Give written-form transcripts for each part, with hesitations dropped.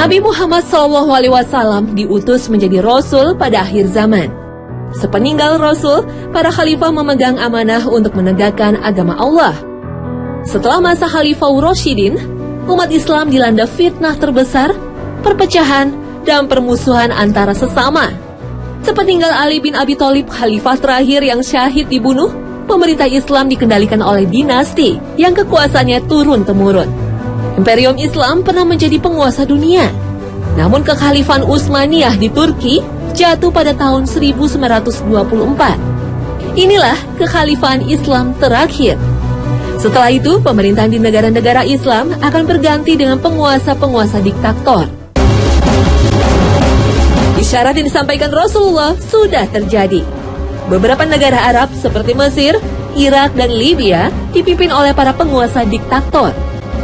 Nabi Muhammad SAW diutus menjadi Rasul pada akhir zaman. Sepeninggal Rasul, para khalifah memegang amanah untuk menegakkan agama Allah. Setelah masa Khalifah Rasyidin, umat Islam dilanda fitnah terbesar, perpecahan, dan permusuhan antara sesama. Sepeninggal Ali bin Abi Thalib, khalifah terakhir yang syahid dibunuh, pemerintah Islam dikendalikan oleh dinasti yang kekuasaannya turun-temurun. Imperium Islam pernah menjadi penguasa dunia. Namun kekhalifahan Utsmaniyah di Turki jatuh pada tahun 1924. Inilah kekhalifahan Islam terakhir. Setelah itu, pemerintahan di negara-negara Islam akan berganti dengan penguasa-penguasa diktator. Isyarat yang disampaikan Rasulullah sudah terjadi. Beberapa negara Arab seperti Mesir, Irak, dan Libya dipimpin oleh para penguasa diktator.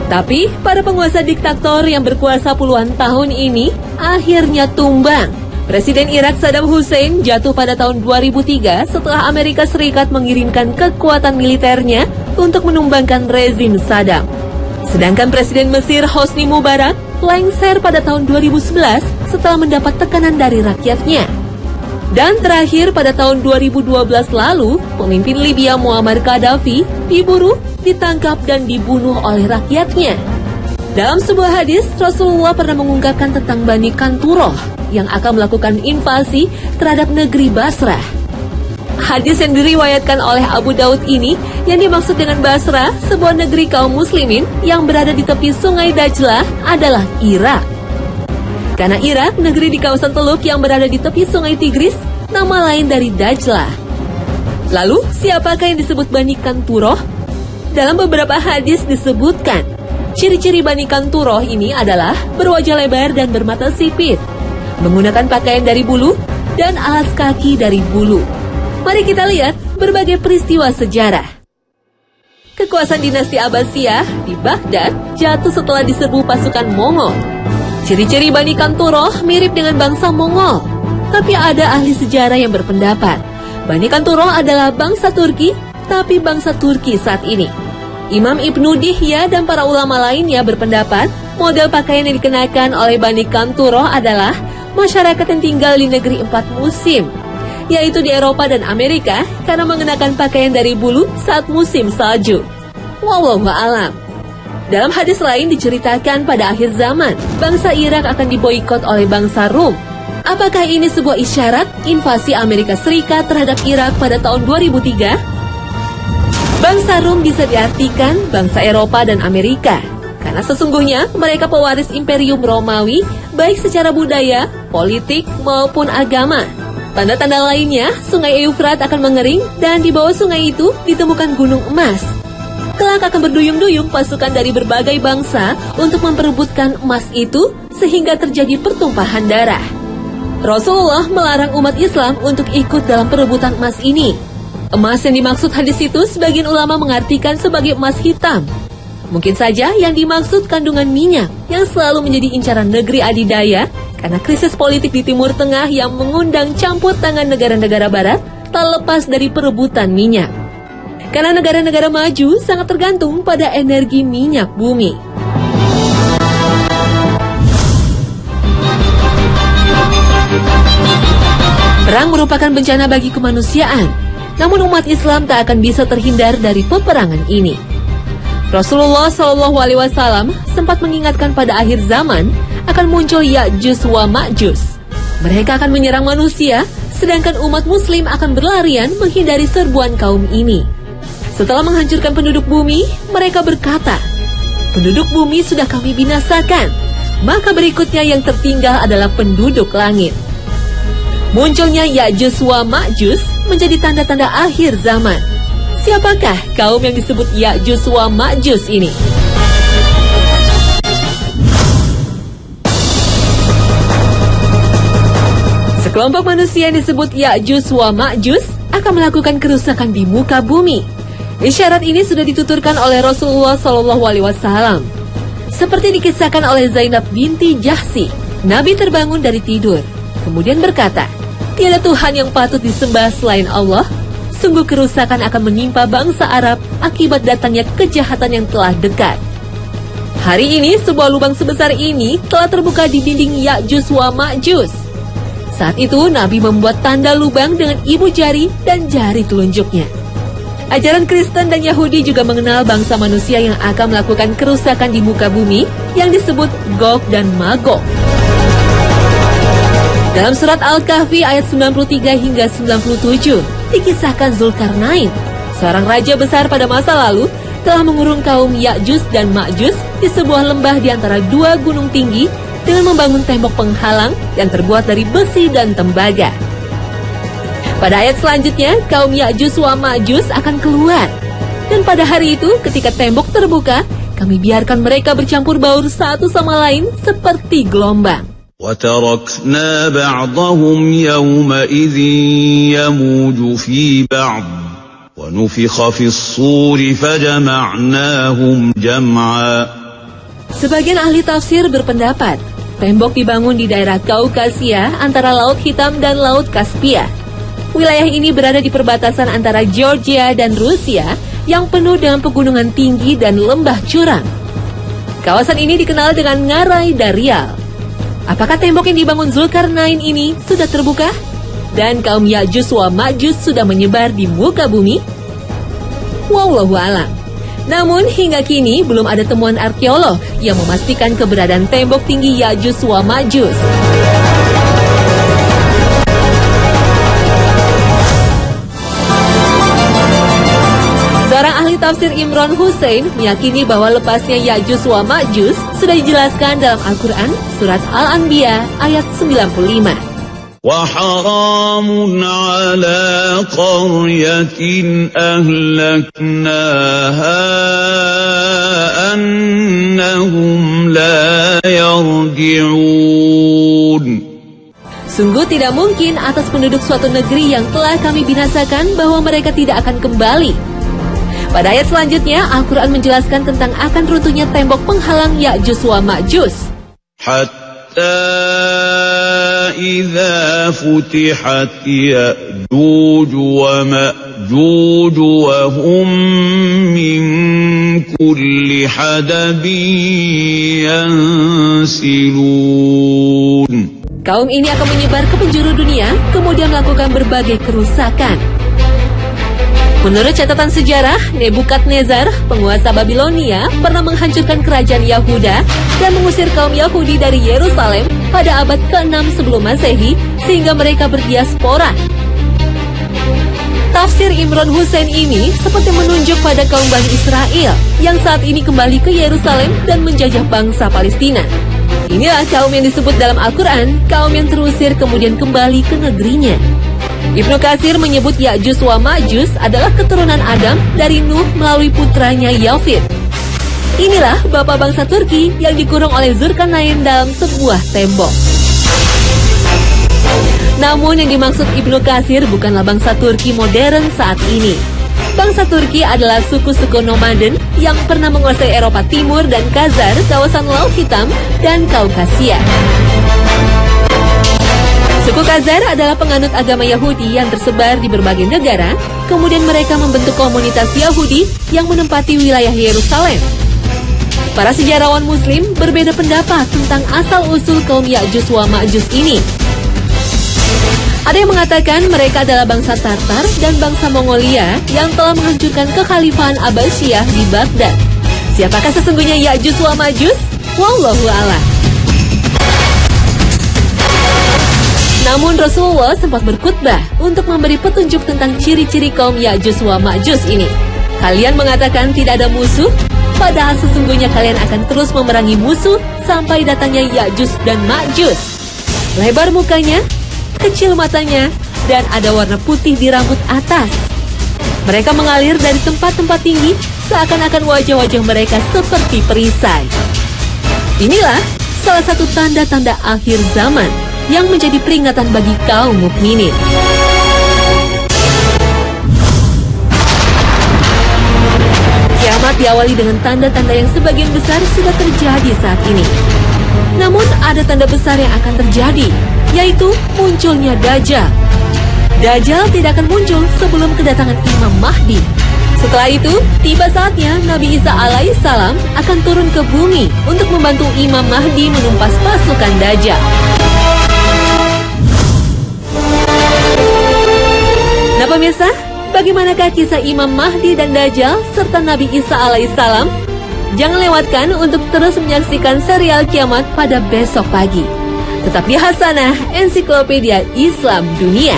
Tapi, para penguasa diktator yang berkuasa puluhan tahun ini akhirnya tumbang. Presiden Irak Saddam Hussein jatuh pada tahun 2003 setelah Amerika Serikat mengirimkan kekuatan militernya untuk menumbangkan rezim Saddam. Sedangkan Presiden Mesir Hosni Mubarak lengser pada tahun 2011 setelah mendapat tekanan dari rakyatnya. Dan terakhir pada tahun 2012 lalu, pemimpin Libya Muammar Gaddafi diburu, ditangkap dan dibunuh oleh rakyatnya. Dalam sebuah hadis, Rasulullah pernah mengungkapkan tentang Bani Kanturoh yang akan melakukan invasi terhadap negeri Basrah. Hadis yang diriwayatkan oleh Abu Daud ini yang dimaksud dengan Basrah, sebuah negeri kaum muslimin yang berada di tepi sungai Dajlah, adalah Irak. Karena Irak, negeri di kawasan Teluk yang berada di tepi sungai Tigris, nama lain dari Dajlah. Lalu, siapakah yang disebut Bani Kanturoh? Dalam beberapa hadis disebutkan, ciri-ciri Bani Kanturoh ini adalah berwajah lebar dan bermata sipit, menggunakan pakaian dari bulu, dan alas kaki dari bulu. Mari kita lihat berbagai peristiwa sejarah. Kekuasaan dinasti Abbasiyah di Baghdad jatuh setelah diserbu pasukan Mongol. Ciri-ciri Bani Kanturoh mirip dengan bangsa Mongol, tapi ada ahli sejarah yang berpendapat Bani Kanturoh adalah bangsa Turki, tapi bangsa Turki saat ini. Imam Ibnu Dihya dan para ulama lainnya berpendapat model pakaian yang dikenakan oleh Bani Kanturoh adalah masyarakat yang tinggal di negeri 4 musim, yaitu di Eropa dan Amerika, karena mengenakan pakaian dari bulu saat musim salju. Wallahu a'lam. Dalam hadis lain diceritakan pada akhir zaman, bangsa Irak akan diboikot oleh bangsa Rum. Apakah ini sebuah isyarat invasi Amerika Serikat terhadap Irak pada tahun 2003? Bangsa Rum bisa diartikan bangsa Eropa dan Amerika, karena sesungguhnya mereka pewaris Imperium Romawi baik secara budaya, politik, maupun agama. Tanda-tanda lainnya, sungai Eufrat akan mengering dan di bawah sungai itu ditemukan gunung emas. Kelak akan berduyung-duyung pasukan dari berbagai bangsa untuk memperebutkan emas itu sehingga terjadi pertumpahan darah. Rasulullah melarang umat Islam untuk ikut dalam perebutan emas ini. Emas yang dimaksud hadis itu sebagian ulama mengartikan sebagai emas hitam. Mungkin saja yang dimaksud kandungan minyak yang selalu menjadi incaran negeri adidaya karena krisis politik di Timur Tengah yang mengundang campur tangan negara-negara barat tak lepas dari perebutan minyak. Karena negara-negara maju sangat tergantung pada energi minyak bumi. Perang merupakan bencana bagi kemanusiaan, namun umat Islam tak akan bisa terhindar dari peperangan ini. Rasulullah SAW sempat mengingatkan pada akhir zaman akan muncul Ya'juj wa Ma'juj. Mereka akan menyerang manusia, sedangkan umat muslim akan berlarian menghindari serbuan kaum ini. Setelah menghancurkan penduduk bumi, mereka berkata, "Penduduk bumi sudah kami binasakan, maka berikutnya yang tertinggal adalah penduduk langit." Munculnya Ya'juj wa Ma'juj menjadi tanda-tanda akhir zaman. Siapakah kaum yang disebut Ya'juj wa Ma'juj ini? Sekelompok manusia yang disebut Ya'juj wa Ma'juj akan melakukan kerusakan di muka bumi. Isyarat ini sudah dituturkan oleh Rasulullah SAW. Seperti dikisahkan oleh Zainab binti Jahsi, Nabi terbangun dari tidur, kemudian berkata, "Tiada Tuhan yang patut disembah selain Allah. Sungguh kerusakan akan menimpa bangsa Arab akibat datangnya kejahatan yang telah dekat." Hari ini, sebuah lubang sebesar ini telah terbuka di dinding Ya'juj wa Ma'juj. Saat itu, Nabi membuat tanda lubang dengan ibu jari dan jari telunjuknya. Ajaran Kristen dan Yahudi juga mengenal bangsa manusia yang akan melakukan kerusakan di muka bumi yang disebut Gog dan Magog. Dalam surat Al-Kahfi ayat 93 hingga 97, dikisahkan Zulkarnain, seorang raja besar pada masa lalu, telah mengurung kaum Ya'juj dan Ma'juj di sebuah lembah di antara dua gunung tinggi dengan membangun tembok penghalang yang terbuat dari besi dan tembaga. Pada ayat selanjutnya, kaum Ya'juj wa Ma'juj akan keluar. Dan pada hari itu, ketika tembok terbuka, kami biarkan mereka bercampur baur satu sama lain seperti gelombang. وَتَرَكْنَا بَعْضَهُمْ يَوْمَئِذٍ يَمُوجُ فِي بَعْضٍ وَنُفِخَ فِي الصُّورِ فَجَمَعْنَاهُمْ جَمْعًا. Sebagian ahli tafsir berpendapat, tembok dibangun di daerah Kaukasia antara Laut Hitam dan Laut Kaspia. Wilayah ini berada di perbatasan antara Georgia dan Rusia yang penuh dengan pegunungan tinggi dan lembah curam. Kawasan ini dikenal dengan Ngarai Darial. Apakah tembok yang dibangun Zulkarnain ini sudah terbuka? Dan kaum Ya'juj wa Ma'juj sudah menyebar di muka bumi? Wallahu a'lam. Namun hingga kini belum ada temuan arkeolog yang memastikan keberadaan tembok tinggi Ya'juj wa Ma'juj. Seorang ahli tafsir Imran Hussein meyakini bahwa lepasnya Ya'juj wa Ma'juj sudah dijelaskan dalam Al-Quran surat Al-Anbiya ayat 95. وَحَرَامٌ عَلَى قَرْيَةٍ أَهْلَكْنَاهَا أَنَّهُمْ لَا يَرْجِعُونَ. Sungguh tidak mungkin atas penduduk suatu negeri yang telah kami binasakan bahwa mereka tidak akan kembali. Pada ayat selanjutnya, Al-Quran menjelaskan tentang akan runtuhnya tembok penghalang Ya'juj wa Ma'juj. إذا فتحت يأجوج ومأجوج وهم من كل حدب ينسلون. Kaum ini akan menyebar ke penjuru dunia, kemudian melakukan berbagai kerusakan. Menurut catatan sejarah, Nebukadnezar, penguasa Babilonia, pernah menghancurkan kerajaan Yahuda dan mengusir kaum Yahudi dari Yerusalem pada abad ke-6 sebelum Masehi sehingga mereka berdiaspora. Tafsir Imran Hussein ini seperti menunjuk pada kaum Bani Israel yang saat ini kembali ke Yerusalem dan menjajah bangsa Palestina. Inilah kaum yang disebut dalam Al-Quran, kaum yang terusir kemudian kembali ke negerinya. Ibnu Katsir menyebut Ya'juj wa Ma'juj adalah keturunan Adam dari Nuh melalui putranya Yafid. Inilah bapak bangsa Turki yang dikurung oleh Zulkarnain dalam sebuah tembok. Namun yang dimaksud Ibnu Katsir bukanlah bangsa Turki modern saat ini. Bangsa Turki adalah suku-suku nomaden yang pernah menguasai Eropa Timur dan Khazar, kawasan Laut Hitam, dan Kaukasia. Suku Khazar adalah penganut agama Yahudi yang tersebar di berbagai negara, kemudian mereka membentuk komunitas Yahudi yang menempati wilayah Yerusalem. Para sejarawan Muslim berbeda pendapat tentang asal-usul kaum Ya'juj wa Ma'juj ini. Ada yang mengatakan mereka adalah bangsa Tartar dan bangsa Mongolia yang telah menghancurkan kekhalifahan Abbasiyah di Baghdad. Siapakah sesungguhnya Ya'juj wa Ma'juj? Wallahu a'lam. Namun Rasulullah sempat berkhutbah untuk memberi petunjuk tentang ciri-ciri kaum Ya'juj wa Ma'juj ini. Kalian mengatakan tidak ada musuh, padahal sesungguhnya kalian akan terus memerangi musuh sampai datangnya Ya'juj dan Ma'juj. Lebar mukanya, kecil matanya, dan ada warna putih di rambut atas. Mereka mengalir dari tempat-tempat tinggi, seakan-akan wajah-wajah mereka seperti perisai. Inilah salah satu tanda-tanda akhir zaman yang menjadi peringatan bagi kaum mukminin. Kiamat diawali dengan tanda-tanda yang sebagian besar sudah terjadi saat ini. Namun ada tanda besar yang akan terjadi, yaitu munculnya Dajjal. Dajjal tidak akan muncul sebelum kedatangan Imam Mahdi. Setelah itu, tiba saatnya Nabi Isa alaihissalam akan turun ke bumi untuk membantu Imam Mahdi menumpas pasukan Dajjal. Nah pemirsa, bagaimanakah kisah Imam Mahdi dan Dajjal serta Nabi Isa alaihissalam? Jangan lewatkan untuk terus menyaksikan serial Kiamat pada besok pagi. Tetap di Hasanah Ensiklopedia Islam Dunia.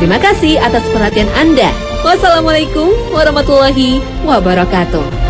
Terima kasih atas perhatian Anda. Wassalamualaikum warahmatullahi wabarakatuh.